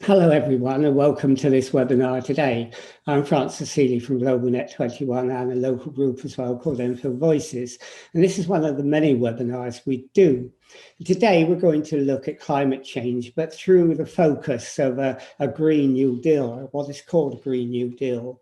Hello everyone and welcome to this webinar today. I'm Francis Seeley from GlobalNet 21 and a local group as well called Enfield Voices. And this is one of the many webinars we do. Today we're going to look at climate change, but through the focus of a Green New Deal, or what is called a Green New Deal,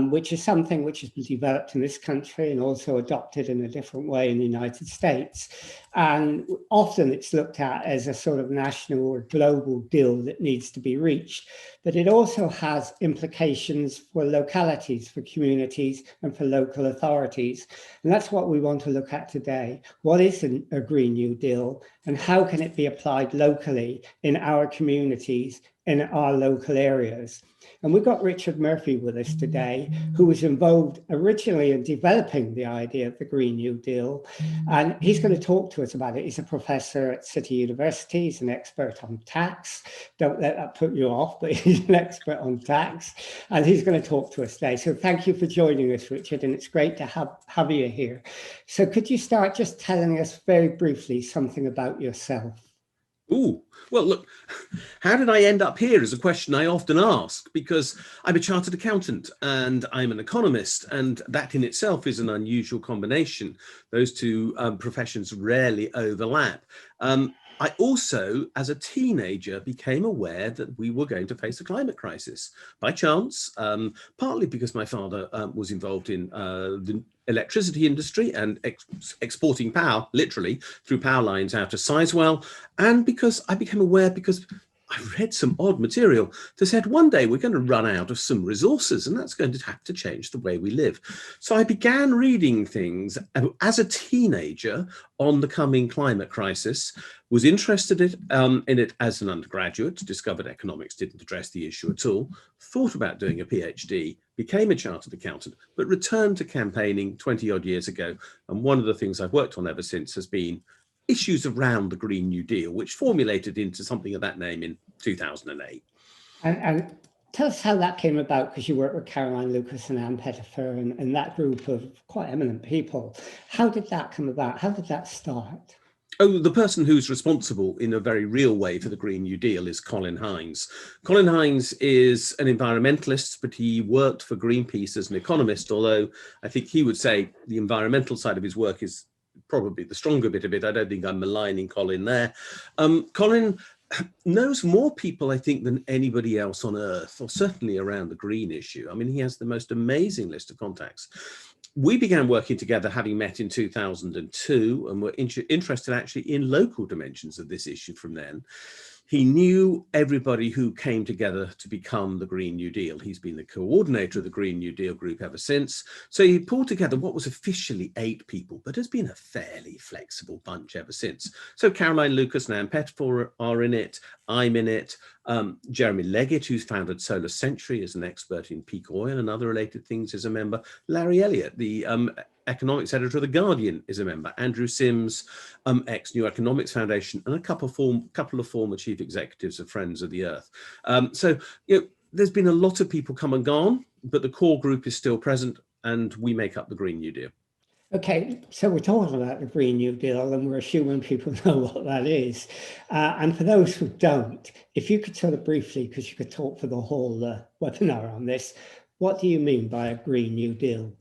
which is something which has been developed in this country and also adopted in a different way in the United States. And often it's looked at as a sort of national or global deal that needs to be reached, but it also has implications for localities, for communities, and for local authorities. And that's what we want to look at today. What is a Green New Deal, and how can it be applied locally in our communities, in our local areas? And we've got Richard Murphy with us today, who was involved originally in developing the idea of the Green New Deal. And he's going to talk to us about it. He's a professor at City University. He's an expert on tax. Don't let that put you off, but he's an expert on tax. And he's going to talk to us today. So thank you for joining us, Richard. And it's great to have you here. So could you start just telling us very briefly something about yourself? Oh, well, look, how did I end up here is a question I often ask, because I'm a chartered accountant and I'm an economist, and that in itself is an unusual combination. Those two professions rarely overlap. I also, as a teenager, became aware that we were going to face a climate crisis by chance, partly because my father was involved in the electricity industry and exporting power, literally, through power lines out of Sizewell, and because I became aware because I read some odd material that said one day we're going to run out of some resources and that's going to have to change the way we live. So I began reading things as a teenager on the coming climate crisis, was interested in it as an undergraduate, discovered economics didn't address the issue at all, thought about doing a PhD, became a chartered accountant, but returned to campaigning 20 odd years ago. And one of the things I've worked on ever since has been issues around the Green New Deal, which formulated into something of that name in 2008. And tell us how that came about, because you work with Caroline Lucas and Anne Pettifer and that group of quite eminent people. How did that come about? How did that start? Oh, the person who's responsible in a very real way for the Green New Deal is Colin Hines. Colin Hines is an environmentalist, but he worked for Greenpeace as an economist, although I think he would say the environmental side of his work is probably the stronger bit of it. I don't think I'm maligning Colin there. Colin knows more people, I think, than anybody else on earth, or certainly around the green issue. I mean, he has the most amazing list of contacts. We began working together having met in 2002 and were interested actually in local dimensions of this issue from then. He knew everybody who came together to become the Green New Deal. He's been the coordinator of the Green New Deal group ever since. So he pulled together what was officially 8 people, but has been a fairly flexible bunch ever since. So Caroline Lucas and Anne Pettifer are in it. I'm in it. Jeremy Leggett, who's founded Solar Century, is an expert in peak oil and other related things, is a member. Larry Elliott, the economics editor of The Guardian, is a member. Andrew Sims, ex-New Economics Foundation, and a couple of former chief executives of Friends of the Earth. So there's been a lot of people come and gone, but the core group is still present, and we make up the Green New Deal. Okay, so we're talking about the Green New Deal and we're assuming people know what that is. And for those who don't, if you could sort of briefly, because you could talk for the whole webinar on this, what do you mean by a Green New Deal?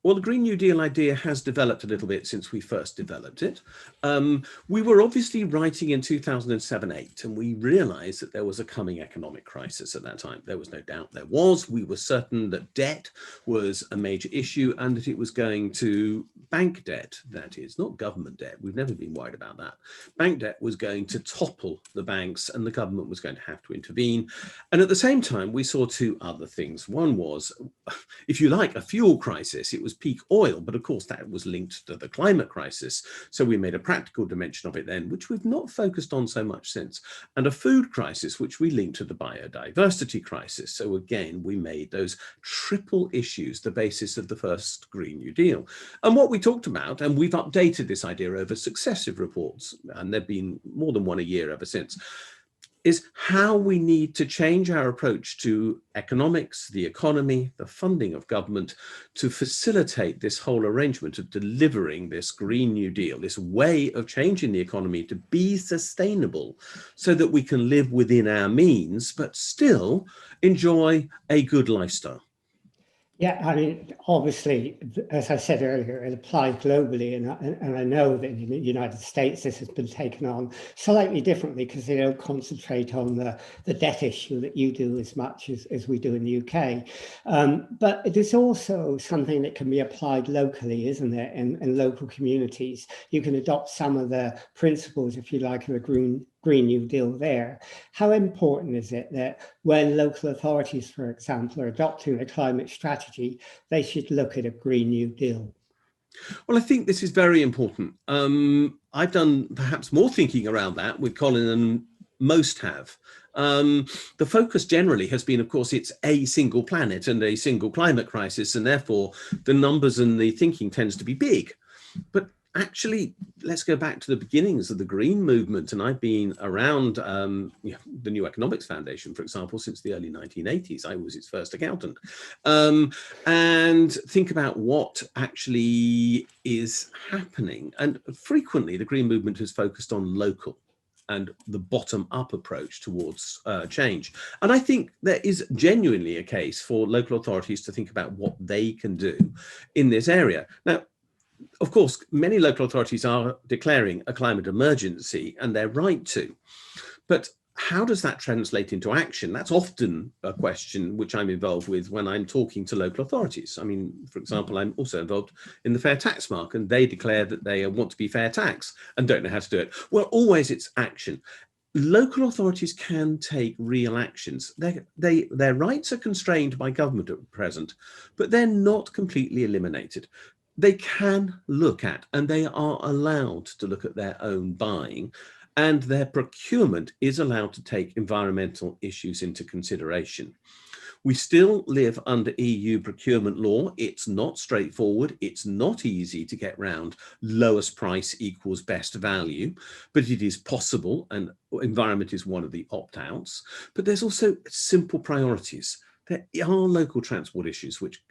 Well, the Green New Deal idea has developed a little bit since we first developed it. We were obviously writing in 2007-8, and we realized that there was a coming economic crisis at that time. There was no doubt there was. We were certain that debt was a major issue and that it was going to bank debt, that is, not government debt. We've never been worried about that. Bank debt was going to topple the banks and the government was going to have to intervene. And at the same time, we saw 2 other things. One was, if you like, a fuel crisis. It was peak oil, but of course that was linked to the climate crisis. So we made a practical dimension of it then, which we've not focused on so much since, and a food crisis, which we linked to the biodiversity crisis. So again, we made those triple issues the basis of the first Green New Deal. And what we talked about, and we've updated this idea over successive reports, and there've been more than one a year ever since, is how we need to change our approach to economics, the economy, the funding of government to facilitate this whole arrangement of delivering this Green New Deal, this way of changing the economy to be sustainable so that we can live within our means, but still enjoy a good lifestyle. Yeah, I mean, obviously, as I said earlier, it applies globally, and I know that in the United States this has been taken on slightly differently because they don't concentrate on the debt issue that you do as much as we do in the UK. But it is also something that can be applied locally, isn't it, in local communities. You can adopt some of the principles, if you like, of the Green New Deal there. How important is it that when local authorities, for example, are adopting a climate strategy, they should look at a Green New Deal? Well, I think this is very important. I've done perhaps more thinking around that with Colin than most have. The focus generally has been, of course, it's a single planet and a single climate crisis, and therefore the numbers and the thinking tends to be big. But actually, let's go back to the beginnings of the Green movement. And I've been around the New Economics Foundation, for example, since the early 1980s. I was its first accountant. And think about what actually is happening. And frequently, the Green movement has focused on local and the bottom-up approach towards change. And I think there is genuinely a case for local authorities to think about what they can do in this area. Now, of course, many local authorities are declaring a climate emergency, and they're right to. But how does that translate into action? That's often a question which I'm involved with when I'm talking to local authorities. I mean, for example, I'm also involved in the fair tax mark, and they declare that they want to be fair tax and don't know how to do it. Well, always it's action. Local authorities can take real actions. Their rights are constrained by government at present, but they're not completely eliminated. They can look at, and they are allowed to look at their own buying, and their procurement is allowed to take environmental issues into consideration. We still live under EU procurement law. It's not straightforward. It's not easy to get round lowest price equals best value, but it is possible, and environment is one of the opt-outs. But there's also simple priorities. There are local transport issues which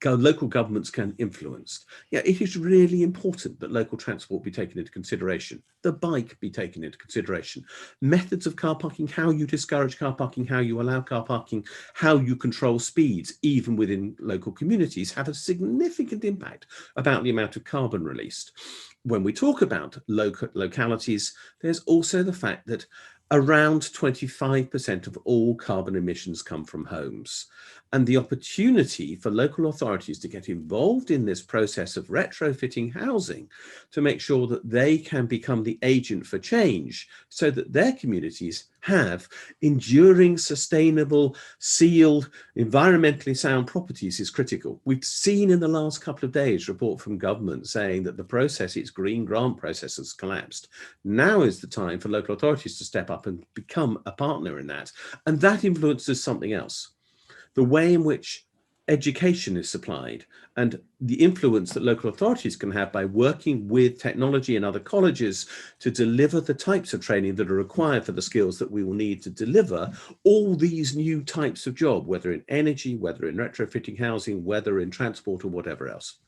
local governments can influence. Yeah, it is really important that local transport be taken into consideration, the bike be taken into consideration, methods of car parking, how you discourage car parking, how you allow car parking, how you control speeds, even within local communities, have a significant impact about the amount of carbon released. When we talk about localities, there's also the fact that around 25% of all carbon emissions come from homes. And the opportunity for local authorities to get involved in this process of retrofitting housing to make sure that they can become the agent for change so that their communities have enduring, sustainable, sealed, environmentally sound properties is critical. We've seen in the last couple of days report from government saying that the process, its green grant process, has collapsed. Now is the time for local authorities to step up and become a partner in that. And that influences something else. The way in which education is supplied and the influence that local authorities can have by working with technology and other colleges to deliver the types of training that are required for the skills that we will need to deliver all these new types of job, whether in energy, whether in retrofitting housing, whether in transport or whatever else.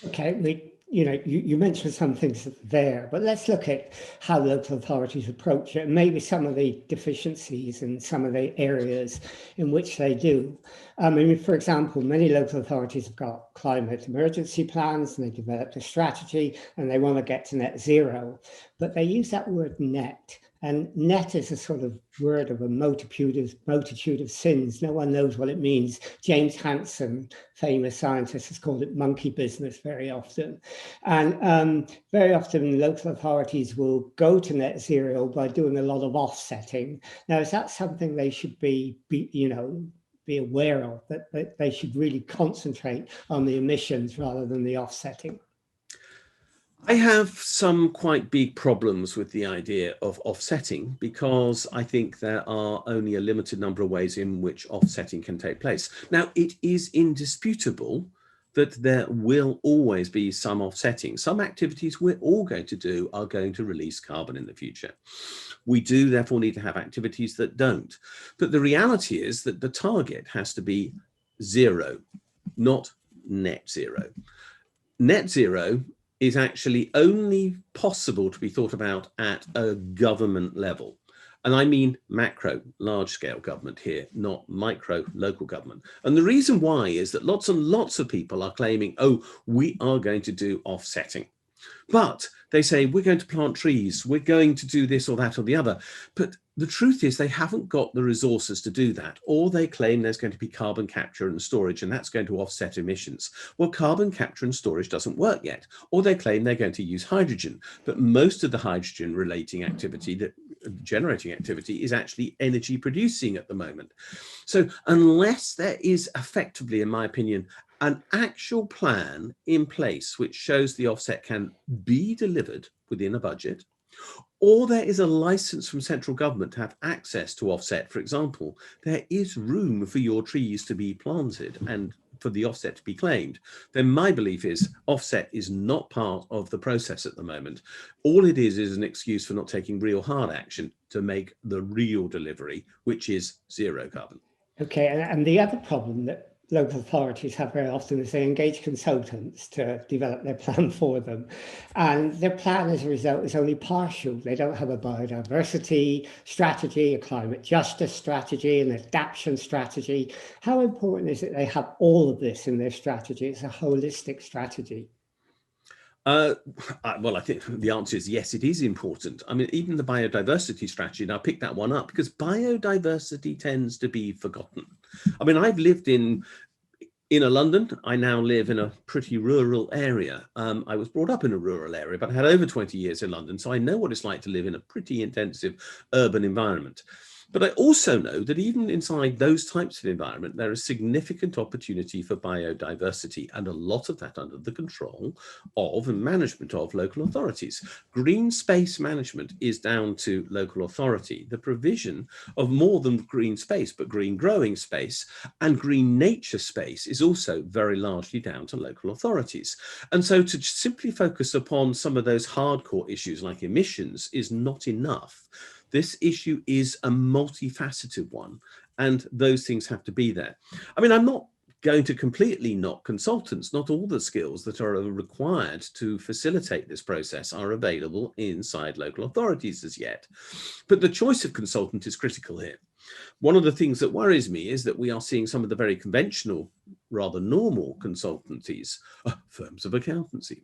Okay, you mentioned some things there, but let's look at how local authorities approach it and maybe some of the deficiencies and some of the areas in which they do. I mean, for example, many local authorities have got climate emergency plans and they developed a strategy and they want to get to net zero, but they use that word net. And net is a sort of word of a multitude of sins. No one knows what it means. James Hansen, famous scientist, has called it monkey business very often. And very often local authorities will go to net zero by doing a lot of offsetting. Now, is that something they should be aware of, that they should really concentrate on the emissions rather than the offsetting? I have some quite big problems with the idea of offsetting because I think there are only a limited number of ways in which offsetting can take place. Now, it is indisputable that there will always be some offsetting. Some activities we're all going to do are going to release carbon in the future. We do therefore need to have activities that don't. But the reality is that the target has to be zero, not net zero. Net zero is actually only possible to be thought about at a government level. And I mean macro, large scale government here, not micro, local government. And the reason why is that lots and lots of people are claiming, oh, we are going to do offsetting. But they say, we're going to plant trees, we're going to do this or that or the other. But the truth is they haven't got the resources to do that. Or they claim there's going to be carbon capture and storage, and that's going to offset emissions. Well, carbon capture and storage doesn't work yet. Or they claim they're going to use hydrogen. But most of the hydrogen relating activity, that generating activity, is actually energy producing at the moment. So unless there is effectively, in my opinion, an actual plan in place which shows the offset can be delivered within a budget, or there is a license from central government to have access to offset, for example, there is room for your trees to be planted and for the offset to be claimed, then my belief is offset is not part of the process at the moment. All it is an excuse for not taking real hard action to make the real delivery, which is zero carbon. Okay, and the other problem that local authorities have very often is they engage consultants to develop their plan for them. And their plan as a result is only partial. They don't have a biodiversity strategy, a climate justice strategy, an adaptation strategy. How important is it they have all of this in their strategy? It's a holistic strategy. Well, I think the answer is yes, it is important. I mean, even the biodiversity strategy, and I picked that one up because biodiversity tends to be forgotten. I mean, I've lived in inner London. I now live in a pretty rural area. I was brought up in a rural area, but I had over 20 years in London, so I know what it's like to live in a pretty intensive urban environment. But I also know that even inside those types of environment, there is significant opportunity for biodiversity, and a lot of that under the control of and management of local authorities. Green space management is down to local authority. The provision of more than green space, but green growing space and green nature space is also very largely down to local authorities. And so to simply focus upon some of those hardcore issues like emissions is not enough. This issue is a multifaceted one, and those things have to be there. I mean, I'm not going to completely knock consultants. Not all the skills that are required to facilitate this process are available inside local authorities as yet. But the choice of consultant is critical here. One of the things that worries me is that we are seeing some of the very conventional, rather normal consultancies, firms of accountancy,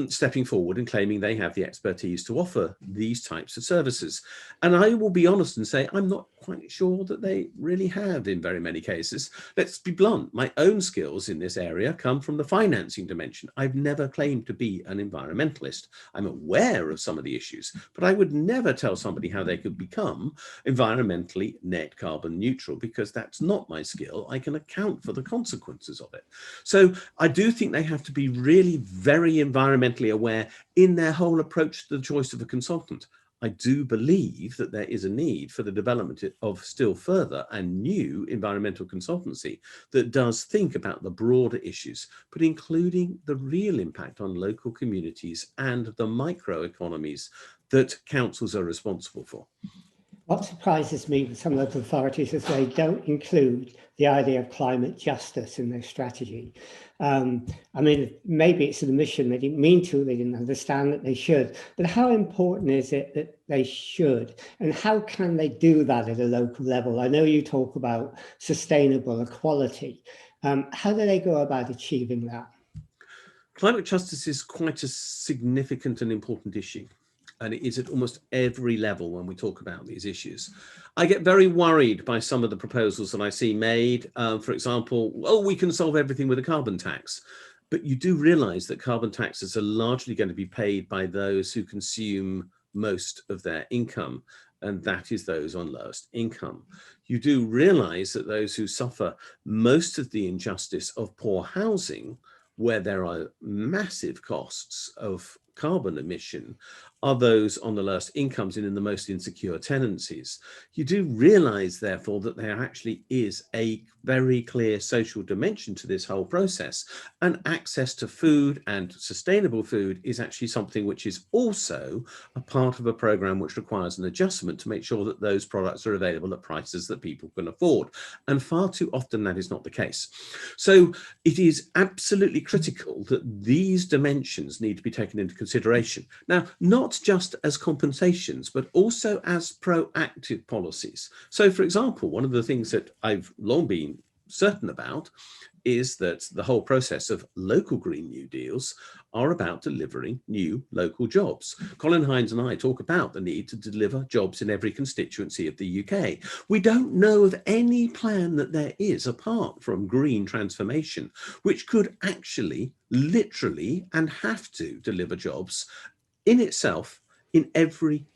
stepping forward and claiming they have the expertise to offer these types of services. And I will be honest and say, I'm not quite sure that they really have in very many cases. Let's be blunt. My own skills in this area come from the financing dimension. I've never claimed to be an environmentalist. I'm aware of some of the issues, but I would never tell somebody how they could become environmentally net carbon neutral, because that's not my skill. I can account for the consequences of it. So I do think they have to be really very environmentally aware in their whole approach to the choice of a consultant. I do believe that there is a need for the development of still further and new environmental consultancy that does think about the broader issues, but including the real impact on local communities and the microeconomies that councils are responsible for. What surprises me with some local authorities is they don't include the idea of climate justice in their strategy. I mean, maybe it's an omission, they didn't mean to, they didn't understand that they should, but how important is it that they should? And how can they do that at a local level? I know you talk about sustainable equality. How do they go about achieving that? Climate justice is quite a significant and important issue, and it is at almost every level when we talk about these issues. I get very worried by some of the proposals that I see made. For example, oh, we can solve everything with a carbon tax. But you do realize that carbon taxes are largely going to be paid by those who consume most of their income, and that is those on lowest income. You do realize that those who suffer most of the injustice of poor housing, where there are massive costs of carbon emission, are those on the lowest incomes and in the most insecure tenancies. You do realise, therefore, that there actually is a very clear social dimension to this whole process, and access to food and sustainable food is actually something which is also a part of a programme which requires an adjustment to make sure that those products are available at prices that people can afford. And far too often that is not the case. So it is absolutely critical that these dimensions need to be taken into consideration. Now, not just as compensations, but also as proactive policies. So, for example, one of the things that I've long been certain about is that the whole process of local Green New Deals are about delivering new local jobs. Colin Hines and I talk about the need to deliver jobs in every constituency of the UK. We don't know of any plan that there is, apart from green transformation, which could actually, literally, and have to deliver jobs in itself in every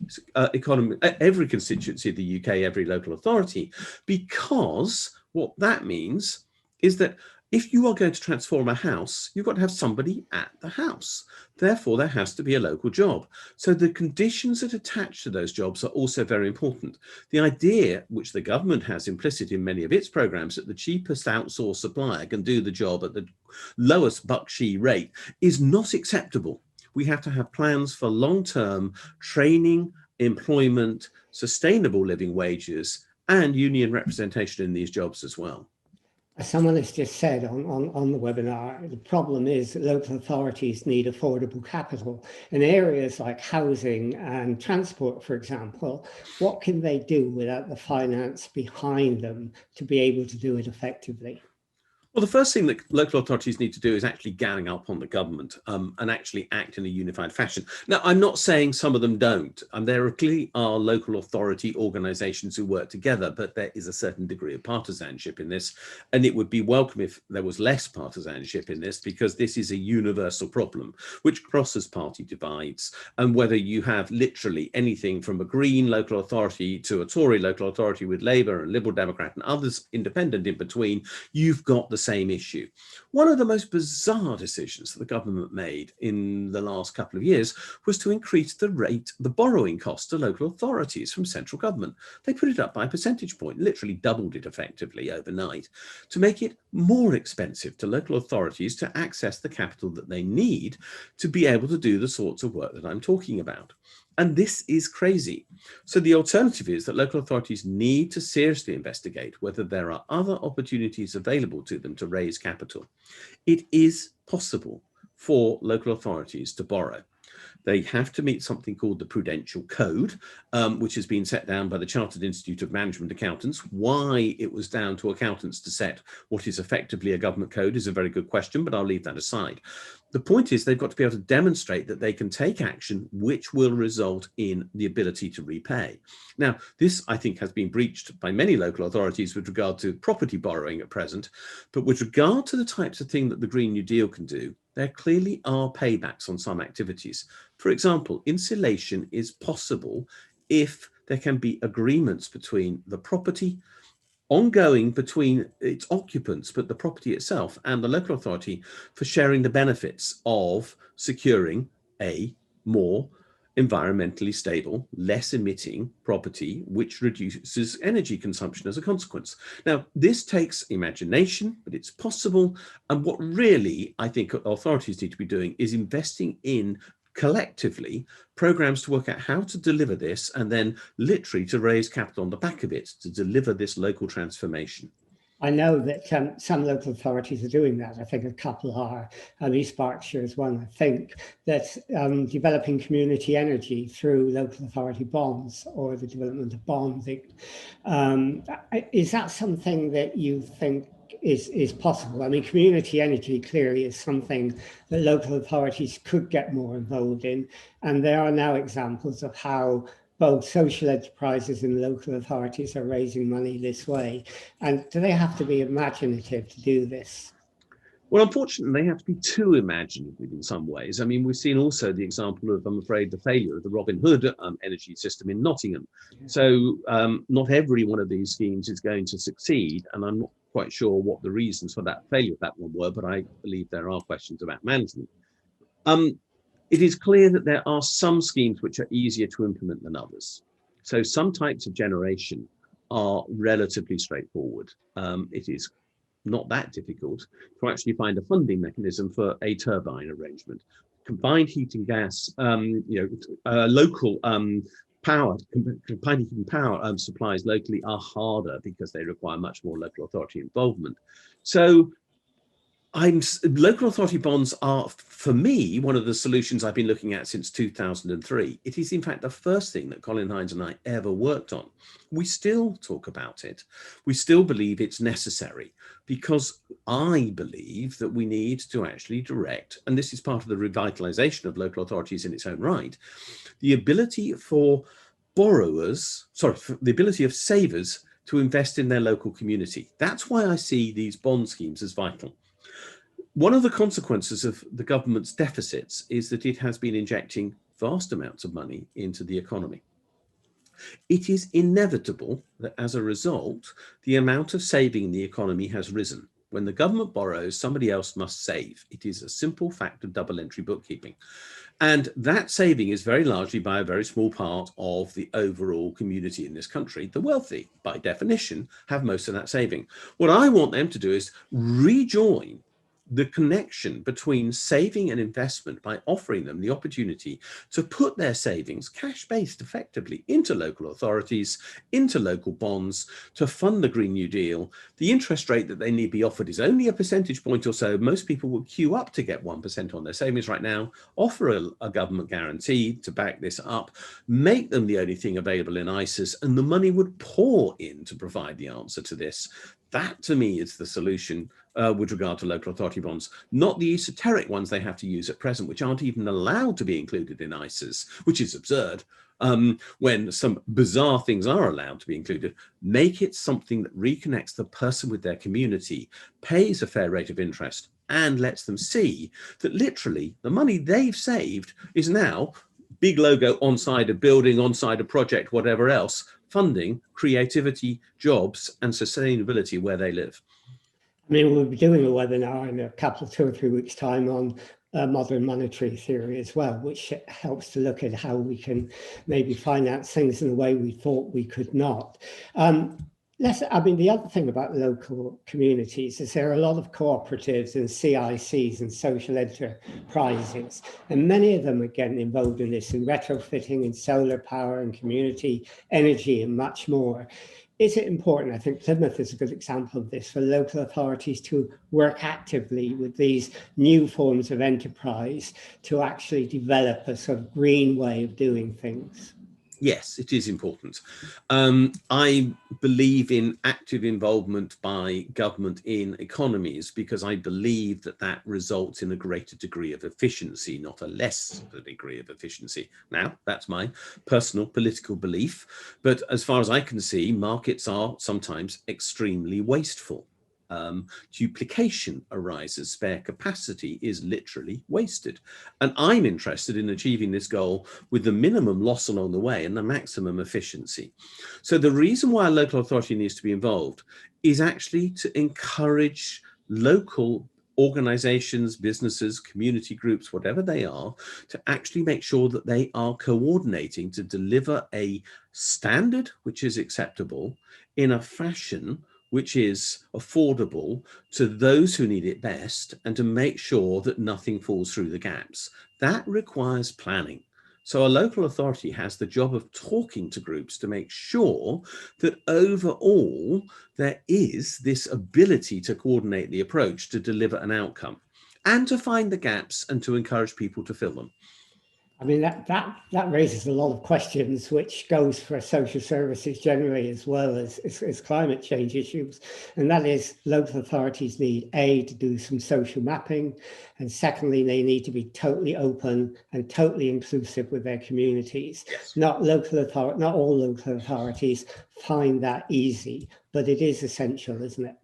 economy, every constituency of the UK, every local authority, because what that means is that if you are going to transform a house, you've got to have somebody at the house. Therefore, there has to be a local job. So the conditions that attach to those jobs are also very important. The idea, which the government has implicit in many of its programs, that the cheapest outsourced supplier can do the job at the lowest buck-she rate is not acceptable. We have to have plans for long-term training, employment, sustainable living wages, and union representation in these jobs as well. As someone has just said on the webinar, the problem is that local authorities need affordable capital. In areas like housing and transport, for example, what can they do without the finance behind them to be able to do it effectively? Well, the first thing that local authorities need to do is actually gang up on the government and actually act in a unified fashion. Now, I'm not saying some of them don't. There clearly are local authority organisations who work together, but there is a certain degree of partisanship in this. And it would be welcome if there was less partisanship in this, because this is a universal problem which crosses party divides. And whether you have literally anything from a Green local authority to a Tory local authority with Labour and Liberal Democrat and others independent in between, you've got the same issue. One of the most bizarre decisions that the government made in the last couple of years was to increase the borrowing cost to local authorities from central government. They put it up by a percentage point, literally doubled it effectively overnight, to make it more expensive to local authorities to access the capital that they need to be able to do the sorts of work that I'm talking about. And this is crazy. So the alternative is that local authorities need to seriously investigate whether there are other opportunities available to them to raise capital. It is possible for local authorities to borrow. They have to meet something called the Prudential Code, which has been set down by the Chartered Institute of Management Accountants. Why it was down to accountants to set what is effectively a government code is a very good question, but I'll leave that aside. The point is they've got to be able to demonstrate that they can take action which will result in the ability to repay. Now, this, I think, has been breached by many local authorities with regard to property borrowing at present, but with regard to the types of thing that the Green New Deal can do, there clearly are paybacks on some activities. For example, insulation is possible if there can be agreements between the property, ongoing between its occupants, but the property itself and the local authority, for sharing the benefits of securing a more environmentally stable, less emitting property, which reduces energy consumption as a consequence. Now, this takes imagination, but it's possible. And what really I think authorities need to be doing is investing in collectively programs to work out how to deliver this, and then literally to raise capital on the back of it to deliver this local transformation. I know that some local authorities are doing that. I think a couple are. East Berkshire is one. I think that developing community energy through local authority bonds or the development of bonding. Is that something that you think is possible? I mean, community energy clearly is something that local authorities could get more involved in. And there are now examples of how both social enterprises and local authorities are raising money this way. And do they have to be imaginative to do this? Well, unfortunately, they have to be too imaginative in some ways. I mean, we've seen also the example of, I'm afraid, the failure of the Robin Hood energy system in Nottingham. So not every one of these schemes is going to succeed. And I'm not quite sure what the reasons for that failure of that one were, but I believe there are questions about management. It is clear that there are some schemes which are easier to implement than others. So some types of generation are relatively straightforward. It is not that difficult to actually find a funding mechanism for a turbine arrangement. Combined heat and gas, local power, combined heat and power supplies locally are harder because they require much more local authority involvement. So local authority bonds are, for me, one of the solutions I've been looking at since 2003. It is, in fact, the first thing that Colin Hines and I ever worked on. We still talk about it. We still believe it's necessary because I believe that we need to actually direct, and this is part of the revitalization of local authorities in its own right, the ability for the ability of savers to invest in their local community. That's why I see these bond schemes as vital. One of the consequences of the government's deficits is that it has been injecting vast amounts of money into the economy. It is inevitable that as a result, the amount of saving in the economy has risen. When the government borrows, somebody else must save. It is a simple fact of double entry bookkeeping. And that saving is very largely by a very small part of the overall community in this country. The wealthy, by definition, have most of that saving. What I want them to do is rejoin the connection between saving and investment by offering them the opportunity to put their savings, cash-based effectively, into local authorities, into local bonds, to fund the Green New Deal. The interest rate that they need be offered is only a percentage point or so. Most people will queue up to get 1% on their savings right now, offer a government guarantee to back this up, make them the only thing available in ISAs, and the money would pour in to provide the answer to this. That, to me, is the solution with regard to local authority bonds, not the esoteric ones they have to use at present, which aren't even allowed to be included in ISAs, which is absurd. When some bizarre things are allowed to be included. Make it something that reconnects the person with their community, pays a fair rate of interest, and lets them see that literally the money they've saved is now big logo on side a building, on side a project, whatever else, funding creativity, jobs, and sustainability where they live. I mean, we'll be doing a webinar in a couple of 2 or 3 weeks' time on modern monetary theory as well, which helps to look at how we can maybe finance things in a way we thought we could not. The other thing about local communities is there are a lot of cooperatives and CICs and social enterprises, and many of them are getting involved in this, in retrofitting, in solar power and community energy and much more. Is it important, I think Plymouth is a good example of this, for local authorities to work actively with these new forms of enterprise to actually develop a sort of green way of doing things? Yes, it is important. I believe in active involvement by government in economies because I believe that that results in a greater degree of efficiency, not a less degree of efficiency. Now, that's my personal political belief. But as far as I can see, markets are sometimes extremely wasteful. Duplication arises, spare capacity is literally wasted. And I'm interested in achieving this goal with the minimum loss along the way and the maximum efficiency. So the reason why a local authority needs to be involved is actually to encourage local organizations, businesses, community groups, whatever they are, to actually make sure that they are coordinating to deliver a standard which is acceptable in a fashion which is affordable to those who need it best, and to make sure that nothing falls through the gaps. That requires planning. So a local authority has the job of talking to groups to make sure that overall there is this ability to coordinate the approach to deliver an outcome and to find the gaps and to encourage people to fill them. I mean, that raises a lot of questions, which goes for social services generally as well as climate change issues. And that is, local authorities need, A, to do some social mapping, and secondly, they need to be totally open and totally inclusive with their communities. Yes. Not all local authorities find that easy, but it is essential, isn't it?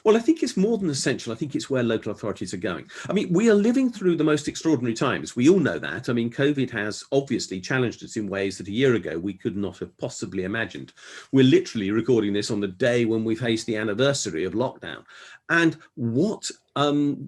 Well, I think it's more than essential. I think it's where local authorities are going. I mean, we are living through the most extraordinary times. We all know that. I mean, COVID has obviously challenged us in ways that a year ago we could not have possibly imagined. We're literally recording this on the day when we faced the anniversary of lockdown. And what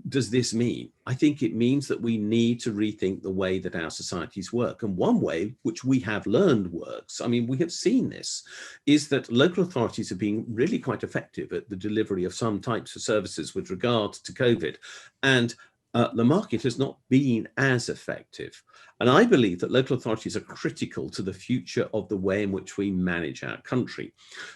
does this mean? I think it means that we need to rethink the way that our societies work. And one way which we have learned works, I mean, we have seen this, is that local authorities have been really quite effective at the delivery of some types of services with regard to COVID. And the market has not been as effective. And I believe that local authorities are critical to the future of the way in which we manage our country.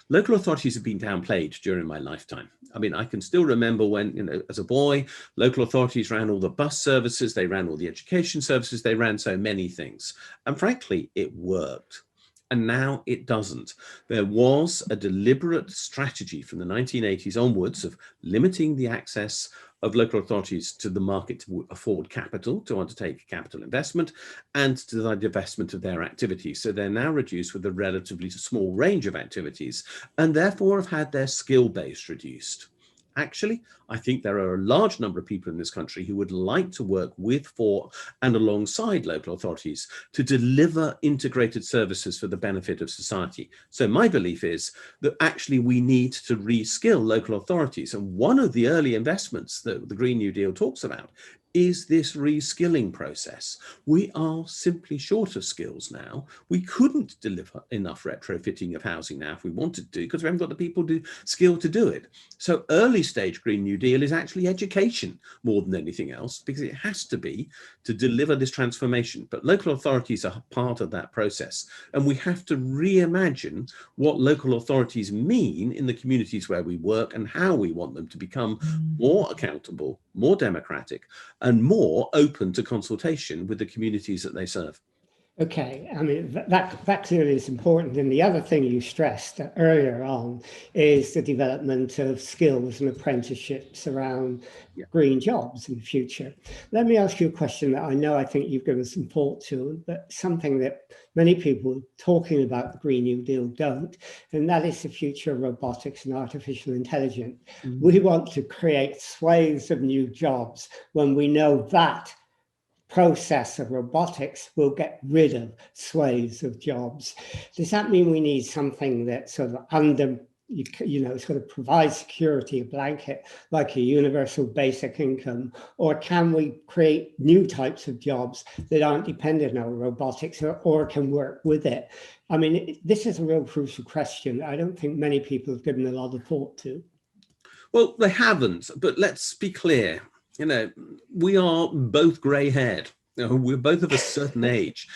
Local authorities have been downplayed during my lifetime. I mean, I can still remember when, you know, as a boy, local authorities ran all the bus services, they ran all the education services, they ran so many things. And frankly, it worked. And now it doesn't. There was a deliberate strategy from the 1980s onwards of limiting the access of local authorities to the market to afford capital, to undertake capital investment, and to the divestment of their activities. So they're now reduced with a relatively small range of activities, and therefore have had their skill base reduced. Actually, I think there are a large number of people in this country who would like to work with, for, and alongside local authorities to deliver integrated services for the benefit of society. So my belief is that actually we need to reskill local authorities. And one of the early investments that the Green New Deal talks about is this reskilling process. We are simply short of skills now. We couldn't deliver enough retrofitting of housing now if we wanted to, because we haven't got the people to skill to do it. So early stage Green New Deal is actually education more than anything else, because it has to be to deliver this transformation. But local authorities are part of that process. And we have to reimagine what local authorities mean in the communities where we work and how we want them to become more accountable, more democratic, and more open to consultation with the communities that they serve. Okay, I mean, that clearly is important. And the other thing you stressed earlier on is the development of skills and apprenticeships around green jobs in the future. Let me ask you a question that I think you've given some thought to, but something that many people talking about the Green New Deal don't, and that is the future of robotics and artificial intelligence. We want to create swathes of new jobs when we know that process of robotics will get rid of swathes of jobs. Does that mean we need something that sort of sort of provides security, a blanket, like a universal basic income? Or can we create new types of jobs that aren't dependent on robotics or can work with it? I mean, this is a real crucial question. I don't think many people have given a lot of thought to. Well, they haven't, but let's be clear. You know, we are both grey-haired. You know, we're both of a certain age.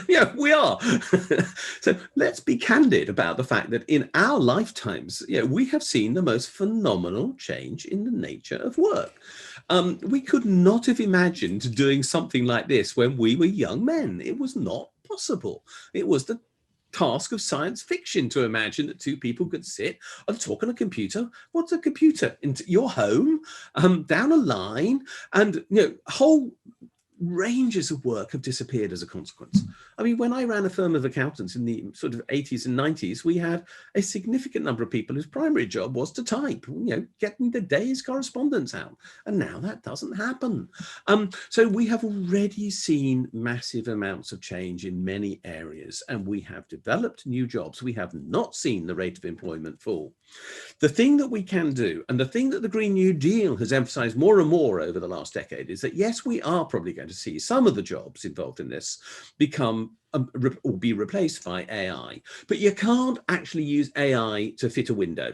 Yeah, we are. So let's be candid about the fact that in our lifetimes, we have seen the most phenomenal change in the nature of work. We could not have imagined doing something like this when we were young men. It was not possible. It was the task of science fiction to imagine that two people could sit and talk on a computer. What's a computer? Into your home, down a line, and whole ranges of work have disappeared as a consequence. I mean, when I ran a firm of accountants in the sort of 80s and 90s, we had a significant number of people whose primary job was to type, getting the day's correspondence out. And now that doesn't happen. So we have already seen massive amounts of change in many areas, and we have developed new jobs. We have not seen the rate of employment fall. The thing that we can do, and the thing that the Green New Deal has emphasized more and more over the last decade, is that yes, we are probably going to see some of the jobs involved in this become or be replaced by AI, but you can't actually use AI to fit a window.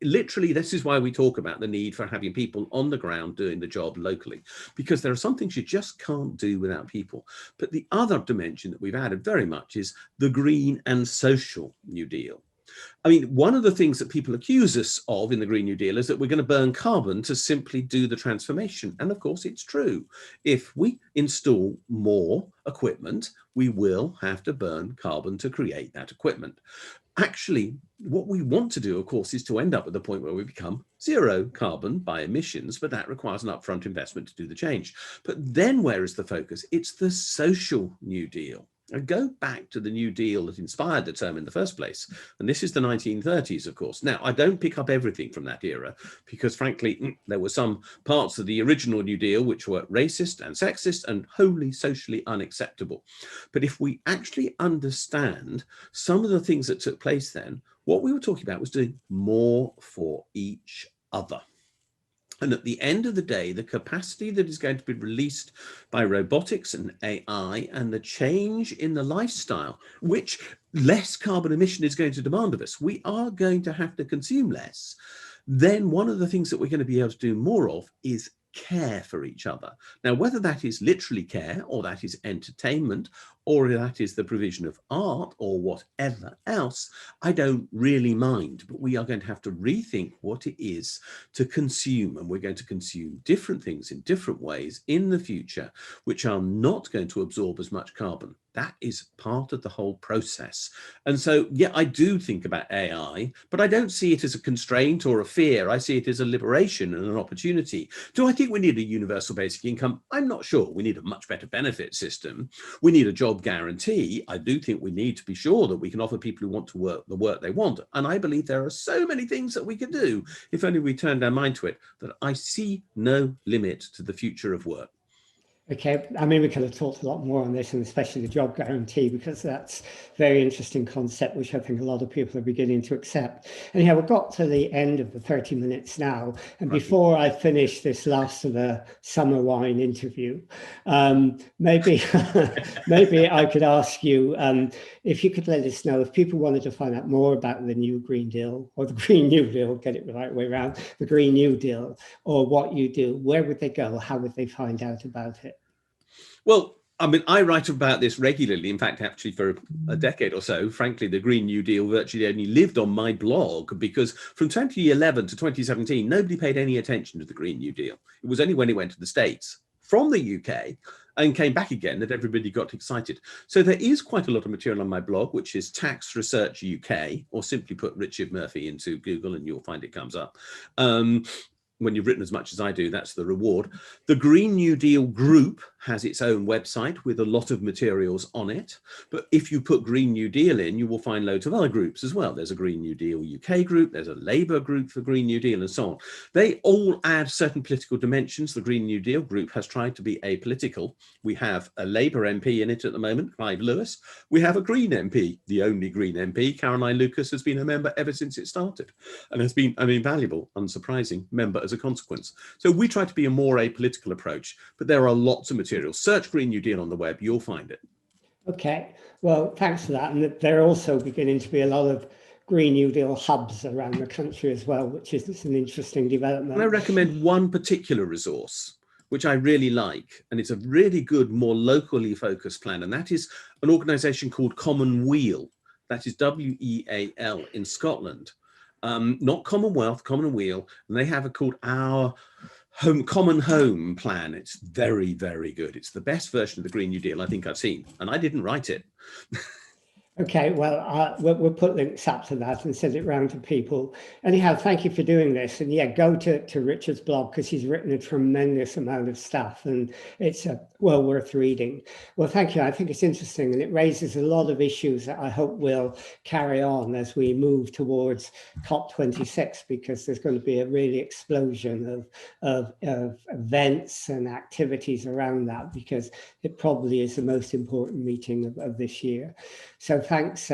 Literally, this is why we talk about the need for having people on the ground doing the job locally, because there are some things you just can't do without people. But the other dimension that we've added very much is the green and social New Deal. I mean, one of the things that people accuse us of in the Green New Deal is that we're going to burn carbon to simply do the transformation. And of course, it's true. If we install more equipment, we will have to burn carbon to create that equipment. Actually, what we want to do, of course, is to end up at the point where we become zero carbon by emissions, but that requires an upfront investment to do the change. But then where is the focus? It's the social New Deal. And go back to the New Deal that inspired the term in the first place. And this is the 1930s, of course. Now, I don't pick up everything from that era because, frankly, there were some parts of the original New Deal which were racist and sexist and wholly socially unacceptable. But if we actually understand some of the things that took place then, what we were talking about was doing more for each other. And at the end of the day, the capacity that is going to be released by robotics and AI and the change in the lifestyle, which less carbon emission is going to demand of us, we are going to have to consume less. Then one of the things that we're going to be able to do more of is care for each other. Now, whether that is literally care, or that is entertainment, or that is the provision of art, or whatever else, I don't really mind. But we are going to have to rethink what it is to consume, and we're going to consume different things in different ways in the future, which are not going to absorb as much carbon. That is part of the whole process. And so, yeah, I do think about AI, but I don't see it as a constraint or a fear. I see it as a liberation and an opportunity. Do I think we need a universal basic income? I'm not sure. We need a much better benefit system. We need a job guarantee. I do think we need to be sure that we can offer people who want to work the work they want. And I believe there are so many things that we can do, if only we turned our mind to it, that I see no limit to the future of work. Okay, I mean, we could have talked a lot more on this, and especially the job guarantee, because that's a very interesting concept, which I think a lot of people are beginning to accept. Anyhow, we've got to the end of the 30 minutes now. And before I finish this last of the summer wine interview, maybe I could ask you if you could let us know if people wanted to find out more about the new Green Deal, or the Green New Deal, get it the right way around, the Green New Deal, or what you do, where would they go? How would they find out about it? Well, I mean, I write about this regularly. In fact, actually, for a decade or so, frankly, the Green New Deal virtually only lived on my blog, because from 2011 to 2017, nobody paid any attention to the Green New Deal. It was only when it went to the States from the UK and came back again that everybody got excited. So there is quite a lot of material on my blog, which is Tax Research UK, or simply put Richard Murphy into Google and you'll find it comes up. When you've written as much as I do, that's the reward. The Green New Deal group has its own website with a lot of materials on it. But if you put Green New Deal in, you will find loads of other groups as well. There's a Green New Deal UK group, there's a Labour group for Green New Deal, and so on. They all add certain political dimensions. The Green New Deal group has tried to be apolitical. We have a Labour MP in it at the moment, Clive Lewis. We have a Green MP, the only Green MP. Caroline Lucas has been a member ever since it started, and has been an invaluable, unsurprising member as a consequence. So we try to be a more apolitical approach, but there are lots of materials. Search Green New Deal on the web, you'll find it. Okay, well, thanks for that. And there are also beginning to be a lot of Green New Deal hubs around the country as well, which is an interesting development. And I recommend one particular resource, which I really like, and it's a really good, more locally focused plan, and that is an organisation called Common Weal. That is WEAL in Scotland. Not Commonwealth, Common Weal, and they have a called Our Common Home plan. It's very, very good. It's the best version of the Green New Deal I think I've seen, and I didn't write it. Okay, well, we'll put links up to that and send it around to people. Anyhow, thank you for doing this. And yeah, go to Richard's blog, because he's written a tremendous amount of stuff, and it's well worth reading. Well, thank you. I think it's interesting, and it raises a lot of issues that I hope will carry on as we move towards COP26, because there's going to be a really explosion of events and activities around that, because it probably is the most important meeting of this year. So thanks,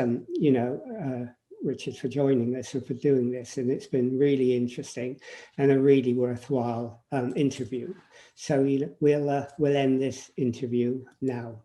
Richard, for joining us and for doing this. And it's been really interesting and a really worthwhile interview. So we'll end this interview now.